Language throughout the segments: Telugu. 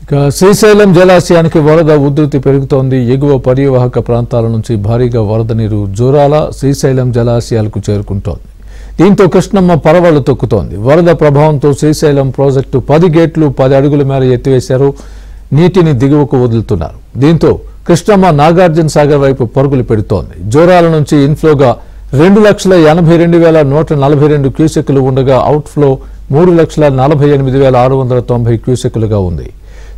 శ్రీశైలం జలాశయానికి వరద ఉధృతి పెరుగుతోంది. ఎగువ పరివాహక ప్రాంతాల నుంచి భారీగా వరద నీరు జోరాల శ్రీశైలం జలాశయాలకు చేరుకుంటోంది. దీంతో కృష్ణమ్మ పరవళ్లు తొక్కుతోంది. వరద ప్రభావంతో శ్రీశైలం ప్రాజెక్టు 10 గేట్లు 10 అడుగుల మేర ఎత్తివేశారు. నీటిని దిగువకు వదులుతున్నారు. దీంతో కృష్ణమ్మ నాగార్జున సాగర్ వైపు పరుగులు పెడుతోంది. జోరాల నుంచి ఇన్ఫ్లోగా 2,82,142 క్యూసెక్కులు ఉండగా అవుట్ఫ్లో 3,48,690 క్యూసెక్కులుగా ఉంది.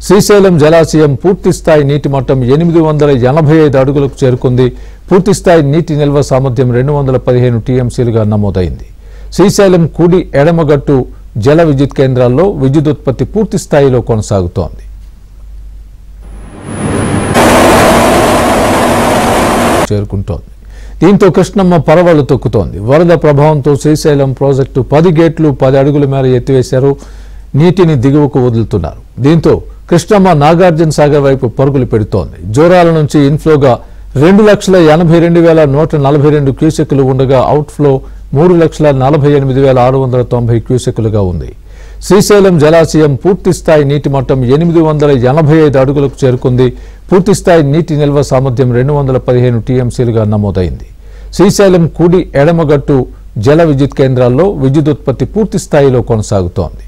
శ్రీశైలం జలాశయం పూర్తిస్థాయి నీటి మట్టం 885 అడుగులకు చేరుకుంది. పూర్తిస్థాయి నీటి నిల్వ సామర్థ్యం 215 టీఎంసీలుగా నమోదైంది. శ్రీశైలం కుడి ఎడమగట్టు జల విద్యుత్ కేంద్రాల్లో విద్యుదుత్పత్తి పూర్తి స్థాయిలో కొనసాగుతోంది. చేరుకుంటోంది. దీంతో కృష్ణమ్మ పరవళ్లు తొక్కుతోంది. వరద ప్రభావంతో శ్రీశైలం ప్రాజెక్టు 10 గేట్లు 10 అడుగుల మేర ఎత్తివేశారు. నీటిని దిగువకు వదులుతున్నారు. దీంతో కృష్ణమ్మ నాగార్జున సాగర్ వైపు పరుగులు పెడుతోంది. జోరాల నుంచి ఇన్ఫ్లోగా 2,82,142 క్యూసెక్కులు ఉండగా అవుట్ఫ్లో 3,48,690 క్యూసెక్కులుగా ఉంది. శ్రీశైలం జలాశయం పూర్తిస్థాయి నీటి మట్టం 885 అడుగులకు చేరుకుంది. పూర్తిస్థాయి నీటి నిల్వ సామర్థ్యం 215 టీఎంసీలుగా నమోదైంది. శ్రీశైలం కుడి ఎడమగట్టు జల విద్యుత్ కేంద్రాల్లో విద్యుదుత్పత్తి పూర్తి స్థాయిలో కొనసాగుతోంది.